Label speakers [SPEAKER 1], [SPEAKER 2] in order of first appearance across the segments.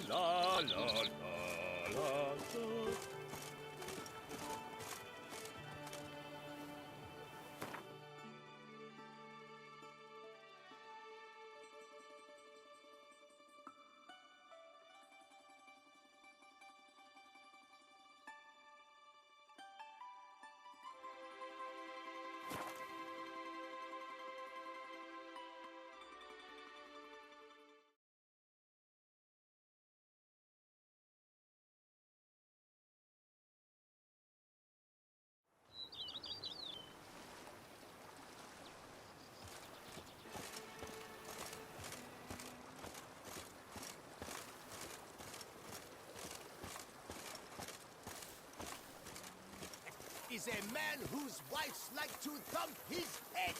[SPEAKER 1] la la la la.
[SPEAKER 2] Is a man whose wives like to thump his head.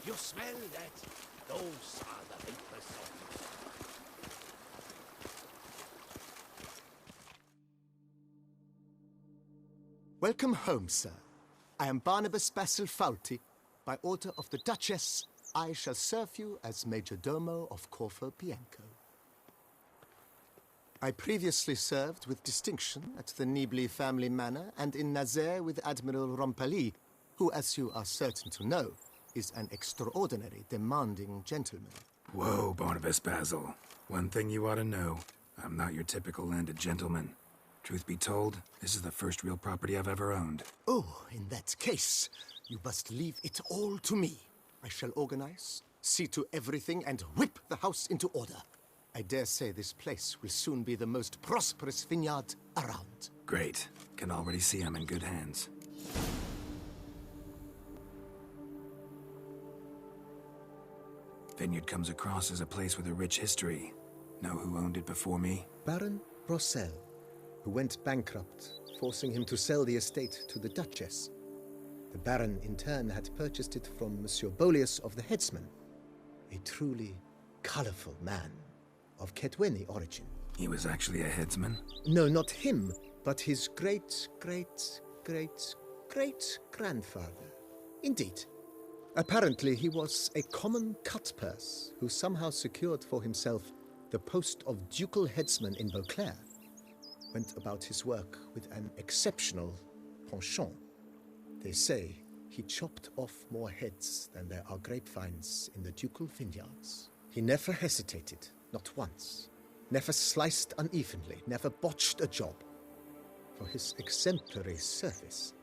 [SPEAKER 2] You smell that? Those are the vapor salts.
[SPEAKER 3] Welcome home, sir. I am Barnabas Basil Fawlty. By order of the Duchess, I shall serve you as Major Domo of Corvo Bianco. I previously served with distinction at the Nibli family manor and in Nazaire with Admiral Rompali, who, as you are certain to know, is an extraordinary, demanding gentleman.
[SPEAKER 4] Whoa, Barnabas Basil. One thing you ought to know. I'm not your typical landed gentleman. Truth be told, this is the first real property I've ever owned.
[SPEAKER 3] Oh, in that case, you must leave it all to me. I shall organize, see to everything, and whip the house into order. I dare say this place will soon be the most prosperous vineyard around.
[SPEAKER 4] Great. Can already see I'm in good hands. Vineyard comes across as a place with a rich history. Know who owned it before me?
[SPEAKER 3] Baron Rossel, who went bankrupt, forcing him to sell the estate to the Duchess. The Baron, in turn, had purchased it from Monsieur Bolius of the Headsman, a truly colorful man of Ketweni origin.
[SPEAKER 4] He was actually a headsman?
[SPEAKER 3] No, not him, but his great-great-great-great-grandfather. Indeed. Apparently, he was a common cutpurse who somehow secured for himself the post of ducal headsman in Beauclair. Went about his work with an exceptional penchant. They say he chopped off more heads than there are grapevines in the ducal vineyards. He never hesitated, not once. Never sliced unevenly, never botched a job. For his exemplary service,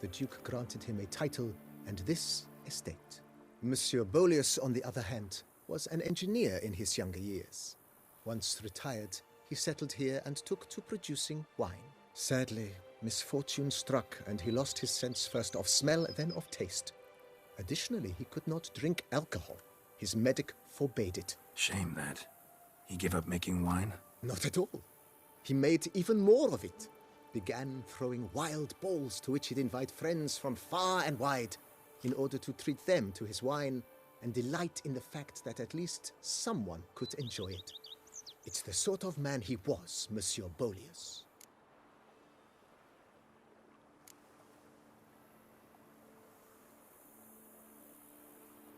[SPEAKER 3] the Duke granted him a title and this estate. Monsieur Bolius, on the other hand, was an engineer in his younger years. Once retired, he settled here and took to producing wine. Sadly, misfortune struck and he lost his sense first of smell, then of taste. Additionally, he could not drink alcohol. His medic forbade it.
[SPEAKER 4] Shame that. He gave up making wine?
[SPEAKER 3] Not at all. He made even more of it. Began throwing wild balls to which he'd invite friends from far and wide in order to treat them to his wine and delight in the fact that at least someone could enjoy it. It's the sort of man he was, Monsieur Bolius.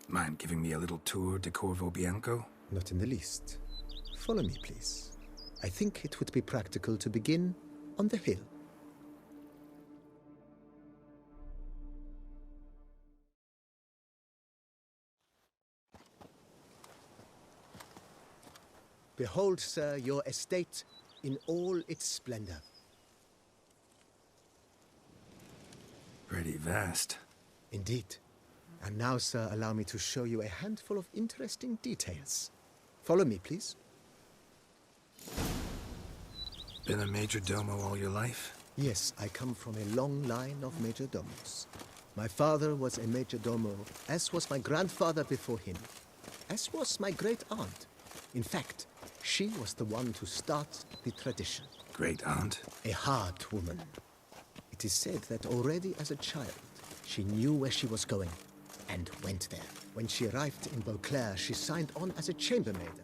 [SPEAKER 4] Mind giving me a little tour de Corvo Bianco?
[SPEAKER 3] Not in the least. Follow me, please. I think it would be practical to begin on the hill. Behold, sir, your estate in all its splendor.
[SPEAKER 4] Pretty vast.
[SPEAKER 3] Indeed. And now, sir, allow me to show you a handful of interesting details. Follow me, please.
[SPEAKER 4] Been a major domo all your life?
[SPEAKER 3] Yes, I come from a long line of major domos. My father was a major domo, as was my grandfather before him, as was my great-aunt. In fact, she was the one to start the tradition.
[SPEAKER 4] Great-aunt?
[SPEAKER 3] A hard woman. It is said that already as a child, she knew where she was going and went there. When she arrived in Beauclair, she signed on as a chambermaid.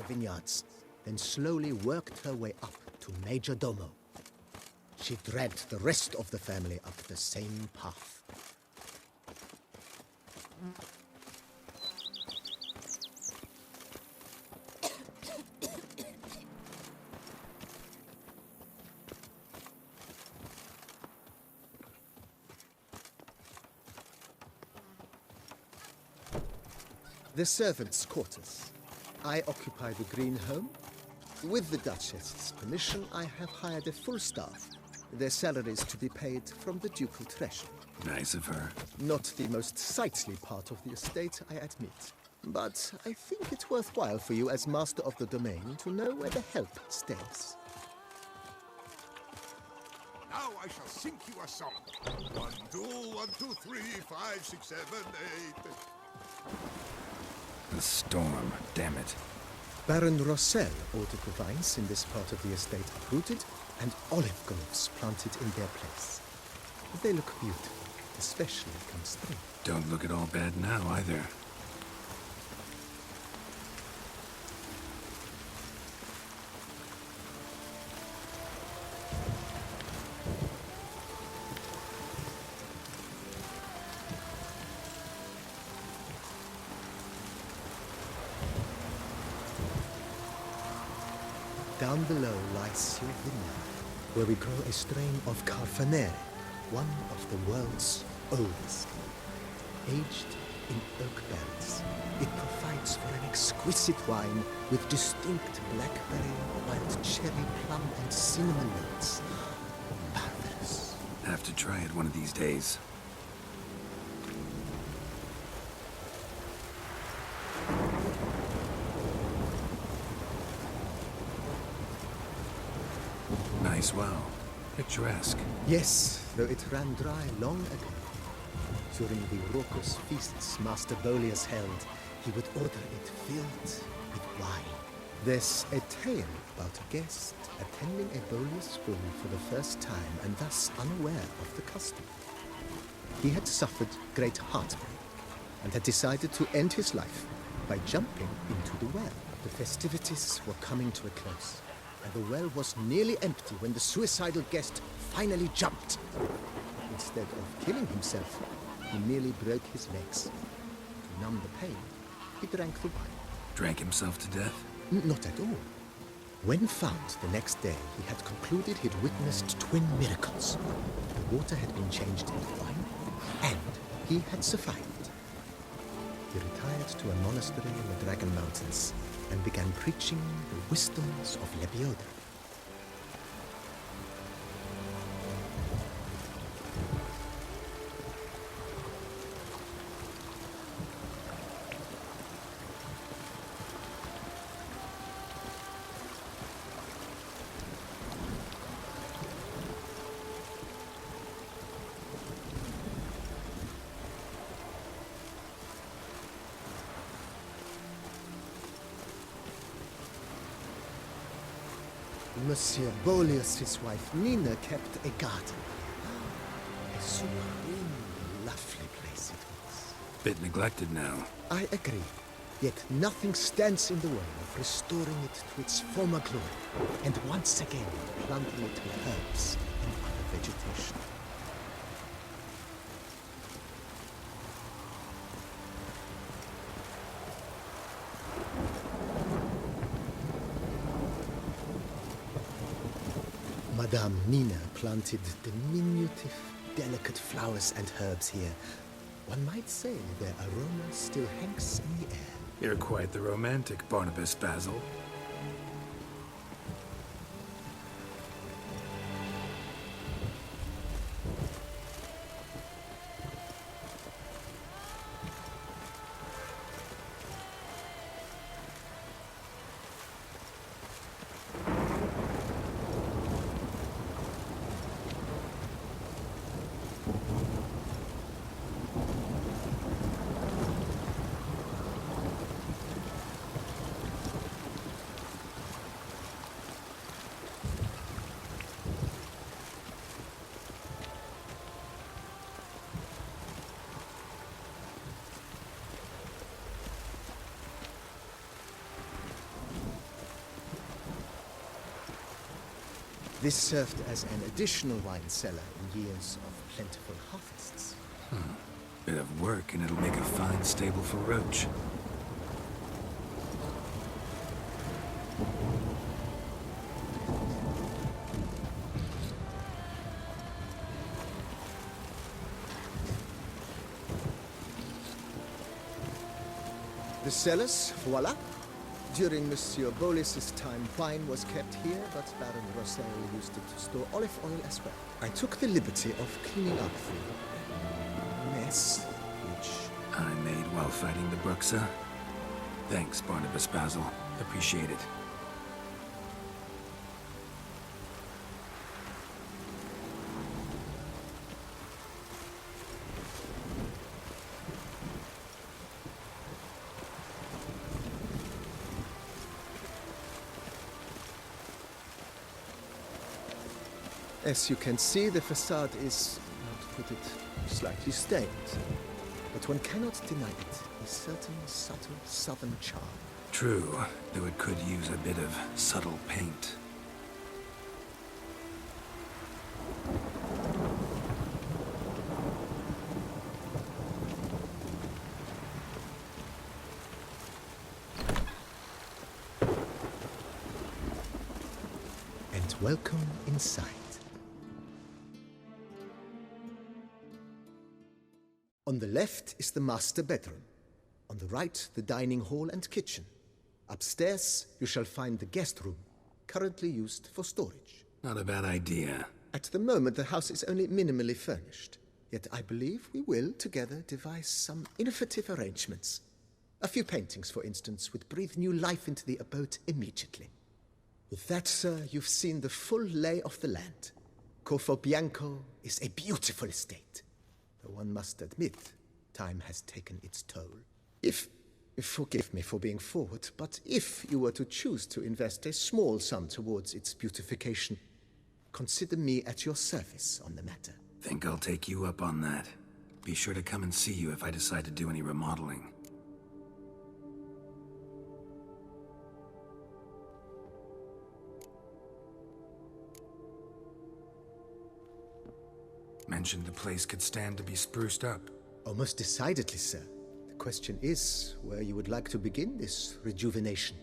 [SPEAKER 3] vineyards, then slowly worked her way up to Major Domo. She dragged the rest of the family up the same path. The servants' quarters. I occupy the green home. With the Duchess's permission, I have hired a full staff. Their salaries to be paid from the ducal treasury.
[SPEAKER 4] Nice of her.
[SPEAKER 3] Not the most sightly part of the estate, I admit. But I think it's worthwhile for you as master of the domain to know where the help stays.
[SPEAKER 2] Now I shall sing you a song. 1, 2, 1, 2, 3, 5, 6, 7, 8.
[SPEAKER 4] The storm, damn it.
[SPEAKER 3] Baron Rossel ordered the vines in this part of the estate uprooted and olive groves planted in their place. They look beautiful, especially come spring.
[SPEAKER 4] Don't look at all bad now, either.
[SPEAKER 3] Down below lies your vineyard, where we grow a strain of Carfanere, one of the world's oldest. Aged in oak barrels, it provides for an exquisite wine with distinct blackberry, wild cherry, plum, and cinnamon notes. Marvelous.
[SPEAKER 4] Have to try it one of these days. Nice well. Picturesque.
[SPEAKER 3] Yes, though it ran dry long ago. During the raucous feasts Master Bolius held, he would order it filled with wine. There's a tale about a guest attending a Bolius room for the first time and thus unaware of the custom. He had suffered great heartbreak and had decided to end his life by jumping into the well. The festivities were coming to a close, and the well was nearly empty when the suicidal guest finally jumped. Instead of killing himself, he merely broke his legs. To numb the pain, he drank the wine.
[SPEAKER 4] Drank himself to death?
[SPEAKER 3] Not at all. When found the next day, he had concluded he'd witnessed twin miracles. The water had been changed into wine, and he had survived. He retired to a monastery in the Dragon Mountains and began preaching the wisdoms of Lebioda. Monsieur Bolius' wife Nina kept a garden. A supremely lovely place it was.
[SPEAKER 4] Bit neglected now.
[SPEAKER 3] I agree. Yet nothing stands in the way of restoring it to its former glory, and once again planting it with herbs and other vegetation. Madame Nina planted diminutive, delicate flowers and herbs here. One might say their aroma still hangs in the air.
[SPEAKER 4] You're quite the romantic, Barnabas Basil.
[SPEAKER 3] This served as an additional wine cellar in years of plentiful harvests.
[SPEAKER 4] Bit of work and it'll make a fine stable for Roach.
[SPEAKER 3] The cellars, voila. During Monsieur Bolis's time, wine was kept here, but Baron Rossel used it to store olive oil as well. I took the liberty of cleaning up the mess, which
[SPEAKER 4] I made while fighting the Bruxa. Thanks, Barnabas Basil. Appreciate it.
[SPEAKER 3] As you can see, the facade is, how to put it, slightly stained. But one cannot deny it, a certain subtle southern charm.
[SPEAKER 4] True, though it could use a bit of subtle paint.
[SPEAKER 3] And welcome inside. On the left is the master bedroom. On the right, the dining hall and kitchen. Upstairs, you shall find the guest room, currently used for storage.
[SPEAKER 4] Not a bad idea.
[SPEAKER 3] At the moment, the house is only minimally furnished. Yet I believe we will, together, devise some innovative arrangements. A few paintings, for instance, would breathe new life into the abode immediately. With that, sir, you've seen the full lay of the land. Corvo Bianco is a beautiful estate. Though one must admit, time has taken its toll. Forgive me for being forward, but if you were to choose to invest a small sum towards its beautification, consider me at your service on the matter.
[SPEAKER 4] Think I'll take you up on that. Be sure to come and see you if I decide to do any remodeling. Mentioned the place could stand to be spruced up.
[SPEAKER 3] Oh, most decidedly, sir. The question is where you would like to begin this rejuvenation.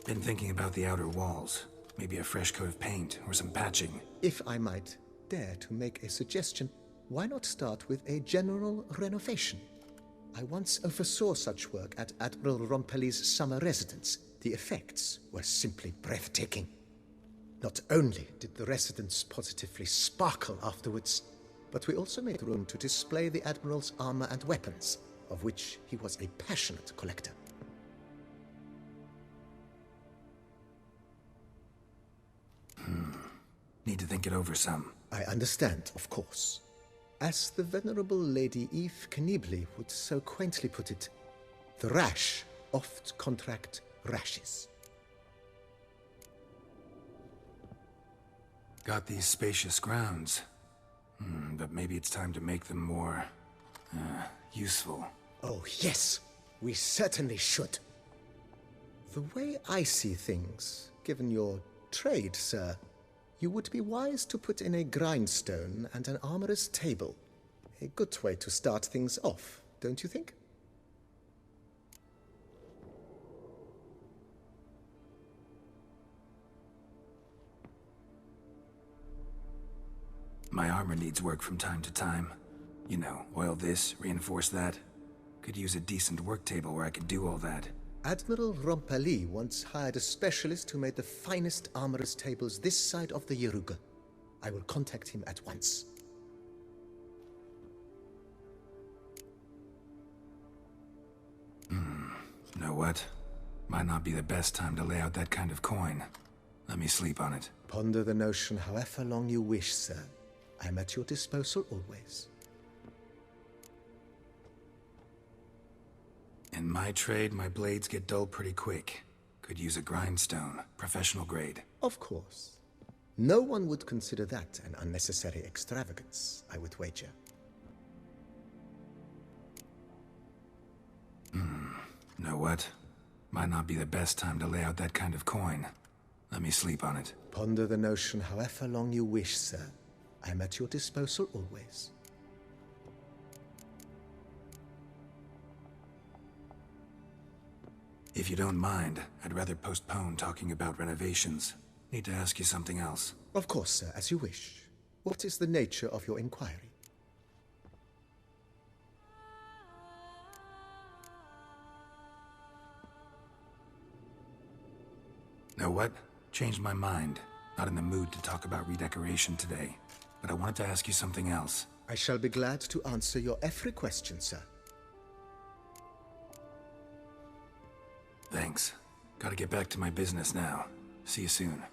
[SPEAKER 4] Been thinking about the outer walls. Maybe a fresh coat of paint or some patching.
[SPEAKER 3] If I might dare to make a suggestion, why not start with a general renovation? I once oversaw such work at Admiral Rompelli's summer residence. The effects were simply breathtaking. Not only did the residence positively sparkle afterwards, but we also made room to display the Admiral's armor and weapons, of which he was a passionate collector.
[SPEAKER 4] Need to think it over some.
[SPEAKER 3] I understand, of course. As the venerable Lady Eve Knibley would so quaintly put it, the rash oft contract rashes.
[SPEAKER 4] Got these spacious grounds. But maybe it's time to make them more... useful.
[SPEAKER 3] Oh, yes, we certainly should. The way I see things, given your trade, sir, you would be wise to put in a grindstone and an armorer's table. A good way to start things off, don't you think?
[SPEAKER 4] My armor needs work from time to time. You know, oil this, reinforce that. Could use a decent work table where I could do all that.
[SPEAKER 3] Admiral Rompelli once hired a specialist who made the finest armorer's tables this side of the Yeruga. I will contact him at once.
[SPEAKER 4] Know what? Might not be the best time to lay out that kind of coin. Let me sleep on it.
[SPEAKER 3] Ponder the notion however long you wish, sir. I'm at your disposal always.
[SPEAKER 4] In my trade, my blades get dull pretty quick. Could use a grindstone, professional grade.
[SPEAKER 3] Of course. No one would consider that an unnecessary extravagance, I would wager.
[SPEAKER 4] Know what? Might not be the best time to lay out that kind of coin. Let me sleep on it.
[SPEAKER 3] Ponder the notion however long you wish, sir. I'm at your disposal always.
[SPEAKER 4] If you don't mind, I'd rather postpone talking about renovations. Need to ask you something else.
[SPEAKER 3] Of course, sir, as you wish. What is the nature of your inquiry?
[SPEAKER 4] Know what? Changed my mind. Not in the mood to talk about redecoration today. But I wanted to ask you something else.
[SPEAKER 3] I shall be glad to answer your every question, sir.
[SPEAKER 4] Thanks. Gotta get back to my business now. See you soon.